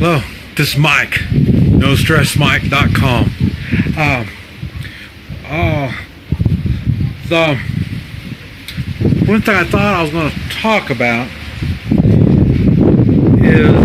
Hello, this is Mike, NoStressMike.com. The one thing I thought I was going to talk about is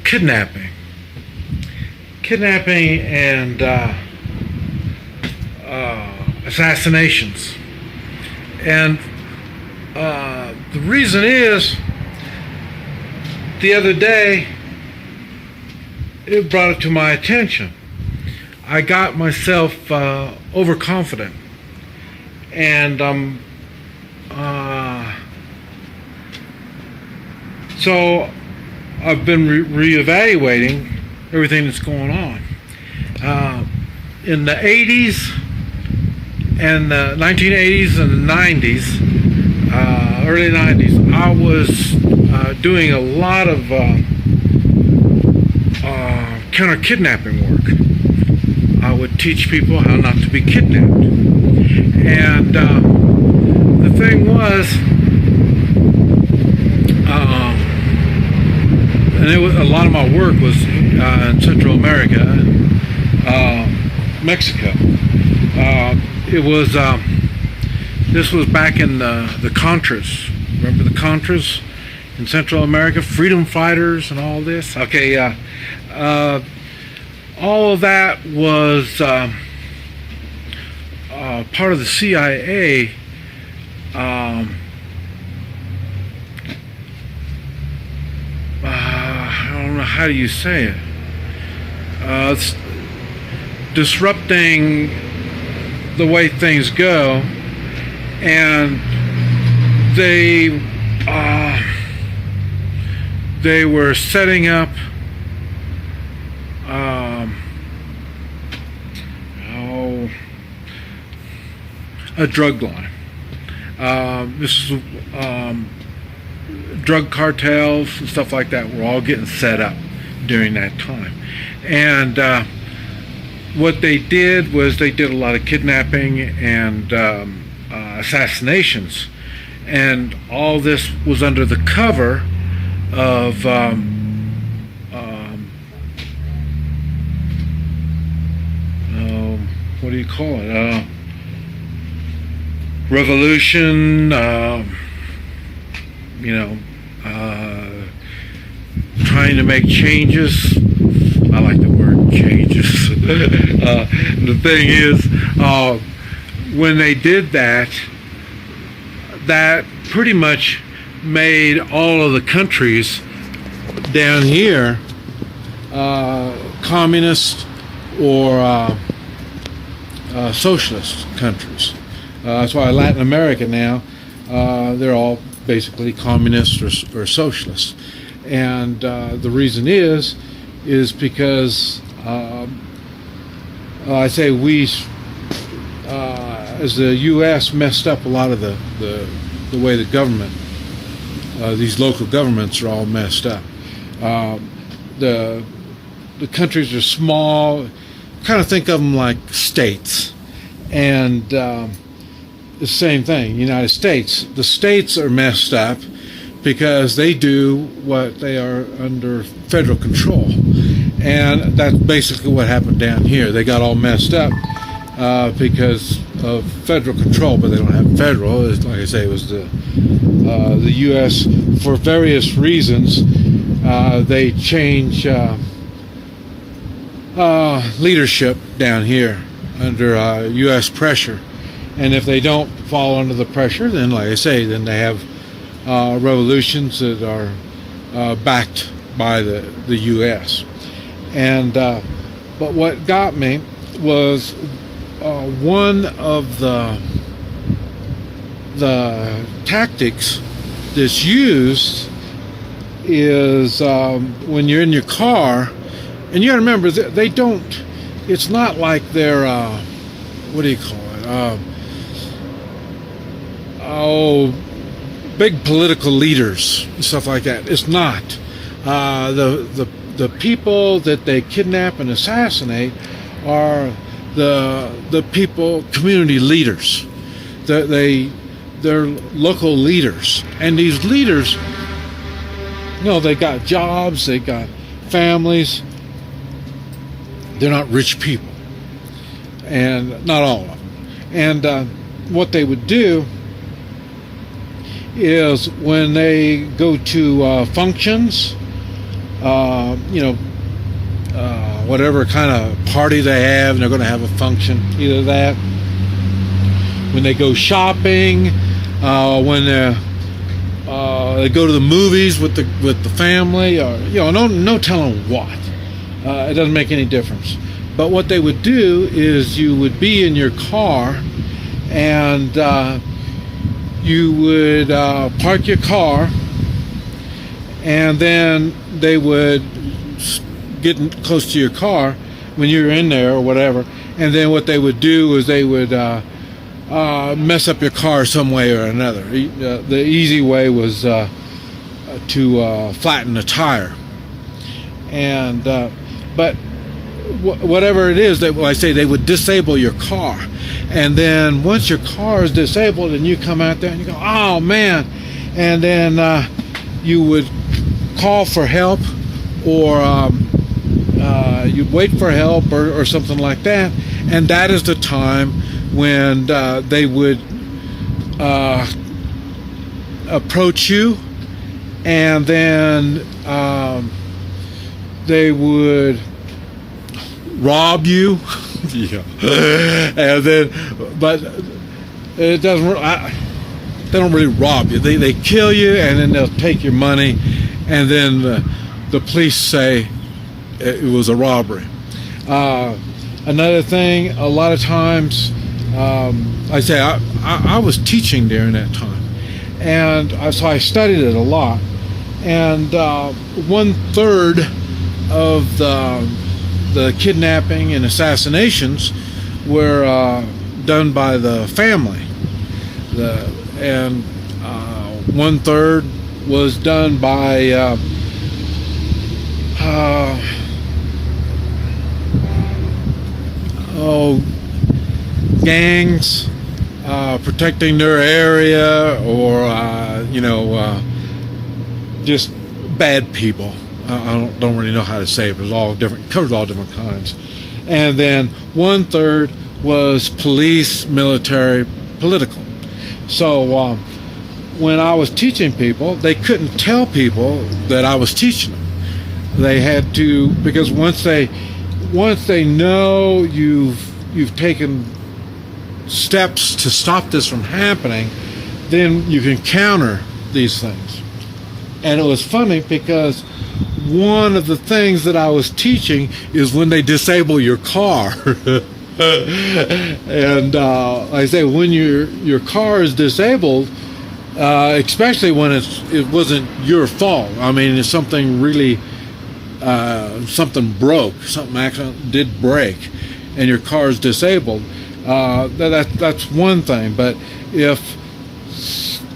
kidnapping and assassinations. And the reason is, the other day, it brought it to my attention. I got myself overconfident, and so I've been reevaluating everything that's going on. In the 80s and the 1980s and the 90s, early 90s, I was doing a lot of counter-kidnapping work. I would teach people how not to be kidnapped. And the thing was, and a lot of my work was in Central America and Mexico. This was back in the Contras. Remember the Contras in Central America? Freedom fighters and all this. Okay, all of that was part of the CIA. I don't know, how do you say it? It's disrupting the way things go, and they were setting up a drug line. This is drug cartels and stuff like that were all getting set up during that time. And what they did was they did a lot of kidnapping and assassinations, and all this was under the cover of what do you call it? Revolution, trying to make changes. I like the word changes. The thing is, when they did that, that pretty much made all of the countries down here communist or socialist countries. That's why Latin America now, they're all basically communists or socialists. And the reason is because I say we, as the U.S., messed up a lot of the way the government, these local governments are all messed up. The countries are small, kind of think of them like states. And the same thing, United States. The states are messed up because they do what they are under federal control. And that's basically what happened down here. They got all messed up because of federal control, but they don't have federal. Like I say, it was the U.S. for various reasons. They change leadership down here under U.S. pressure. And if they don't fall under the pressure, then, like I say, then they have revolutions that are backed by the U.S. And but what got me was one of the tactics that's used is when you're in your car, and you got to remember they don't. It's not like they're what do you call it? Big political leaders and stuff like that. It's not. The people that they kidnap and assassinate are the people, community leaders. They they're local leaders, and these leaders, they got jobs, they got families. They're not rich people, and not all of them. And what they would do is when they go to functions, whatever kind of party they have, and they're going to have a function, either that. When they go shopping, when they go to the movies with the family, or no telling what. It doesn't make any difference. But what they would do is you would be in your car, and you would park your car, and then they would get close to your car when you're in there or whatever, and then what they would do is they would mess up your car some way or another. The easy way was to flatten the tire, and but whatever it is, they would disable your car. And then once your car is disabled and you come out there and you go, oh man, and then you would call for help, or you'd wait for help, or something like that. And that is the time when they would approach you, and then they would rob you. Yeah. And then, but it doesn't. They don't really rob you. They kill you, and then they'll take your money, and then the police say it was a robbery. Another thing, a lot of times, I was teaching during that time, and so I studied it a lot. And 1/3 of the kidnapping and assassinations were done by the family, and 1/3 was done by gangs protecting their area, or just bad people. I don't really know how to say it, but covers all different kinds. And then 1/3 was police, military, political. So when I was teaching people, they couldn't tell people that I was teaching them. They had to, because once they know you've taken steps to stop this from happening, then you can counter these things. And it was funny because one of the things that I was teaching is when they disable your car. And I say, when your car is disabled, especially when it wasn't your fault. I mean, it's something really, something broke, something accident did break, and your car is disabled. That's one thing. But if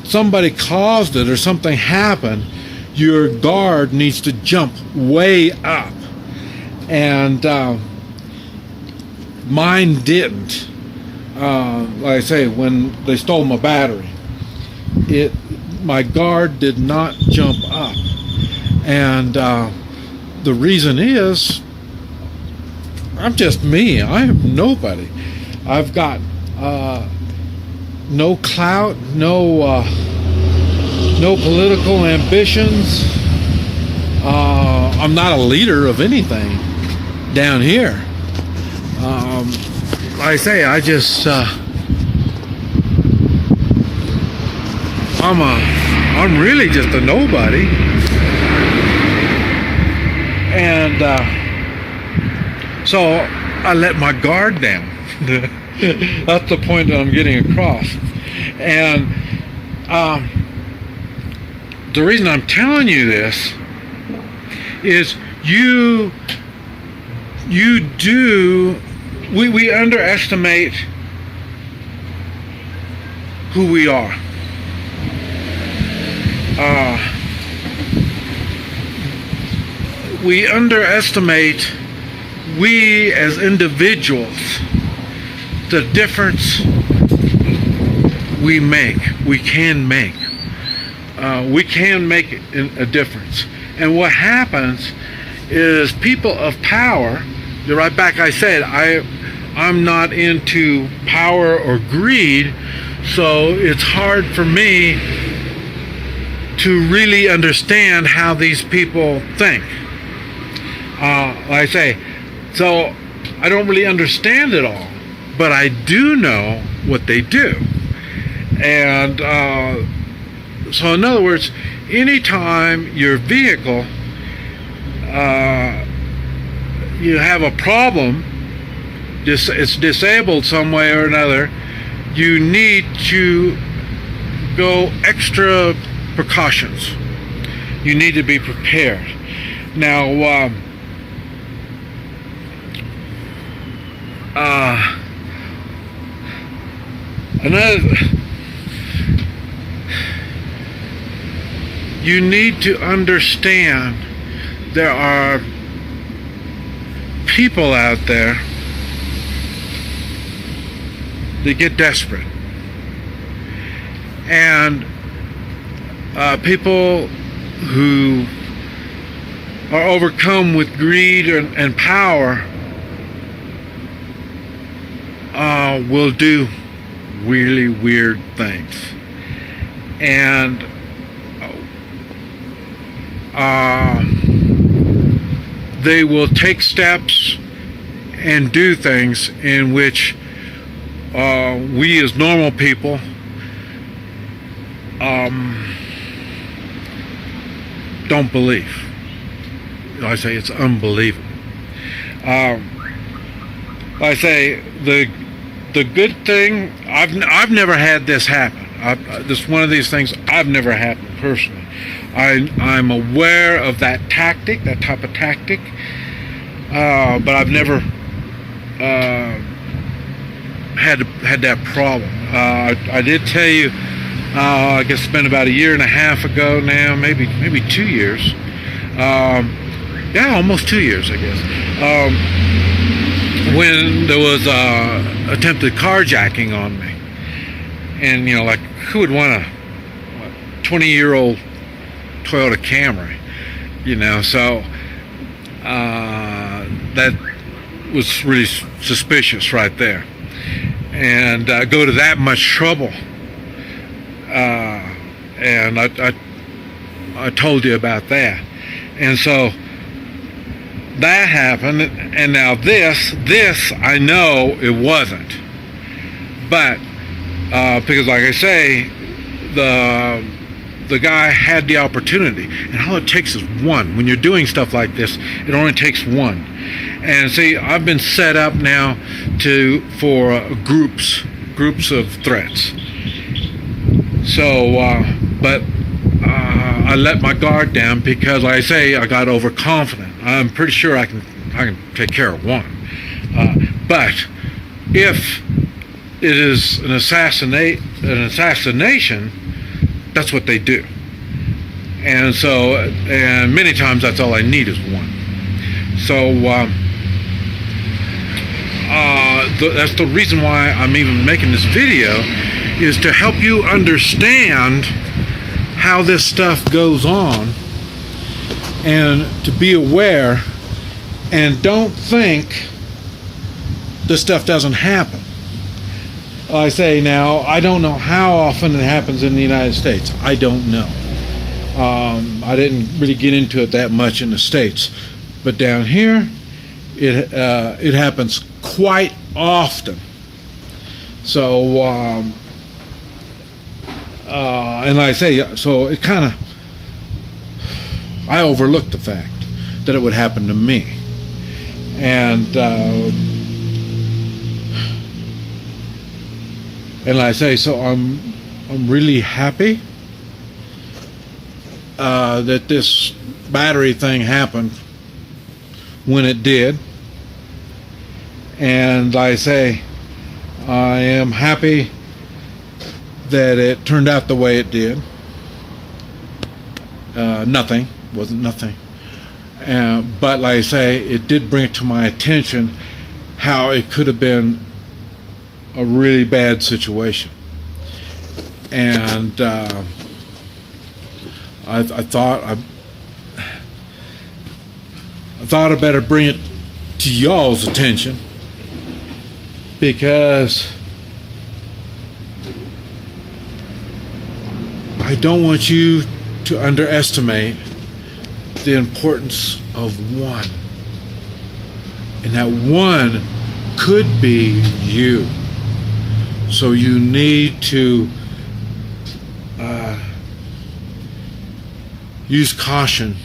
somebody caused it or something happened, your guard needs to jump way up. And mine didn't. Like I say, when they stole my battery, my guard did not jump up. And the reason is, I'm just me. I am nobody. I've got no clout, no political ambitions. I'm not a leader of anything down here. Like I say, I just I'm really just a nobody, and so I let my guard down. That's the point that I'm getting across. And the reason I'm telling you this is we underestimate who we are. We underestimate, we as individuals, the difference we can make. We can make a difference. And what happens is people of power, right back I said, I'm not into power or greed, so it's hard for me to really understand how these people think. Like I say, so I don't really understand it all, but I do know what they do. And so in other words, anytime your vehicle, you have a problem, it's disabled some way or another, you need to go extra precautions. You need to be prepared. Now, you need to understand there are people out there that get desperate, and people who are overcome with greed and power will do really weird things. And they will take steps and do things in which we as normal people don't believe. I say it's unbelievable. I say the good thing, I've never had this happen. This one of these things I've never happened personally. I'm aware of that tactic, that type of tactic, but I've never had that problem. I did tell you, I guess it's been about a year and a half ago now, maybe 2 years. Yeah, almost 2 years, I guess. When there was attempted carjacking on me, and like who would want a 20-year-old Toyota Camry? So that was really suspicious right there, and go to that much trouble. And I told you about that, and so that happened. And now this I know it wasn't, but because like I say, the guy had the opportunity, and all it takes is one. When you're doing stuff like this, it only takes one. And see, I've been set up now for groups of threats. So, but I let my guard down because, like I say, I got overconfident. I'm pretty sure I can take care of one. But if it is an assassination, that's what they do. And so, and many times that's all I need is one. So that's the reason why I'm even making this video, is to help you understand how this stuff goes on, and to be aware, and don't think this stuff doesn't happen. I say now, I don't know how often it happens in the United States. I don't know. I didn't really get into it that much in the States, but down here, it happens quite often. So, and like I say, so it kind of, I overlooked the fact that it would happen to me, and like I say, so I'm really happy that this battery thing happened when it did, and like I say, I am happy that it turned out the way it did. Nothing, wasn't nothing, but like I say, it did bring it to my attention how it could have been a really bad situation. and I thought I better bring it to y'all's attention, because I don't want you to underestimate the importance of one. And that one could be you. So you need to use caution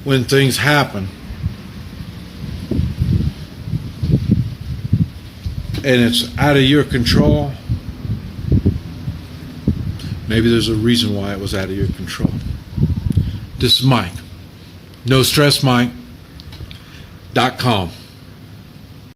when things happen. And it's out of your control. Maybe there's a reason why it was out of your control. This is Mike. NoStressMike.com.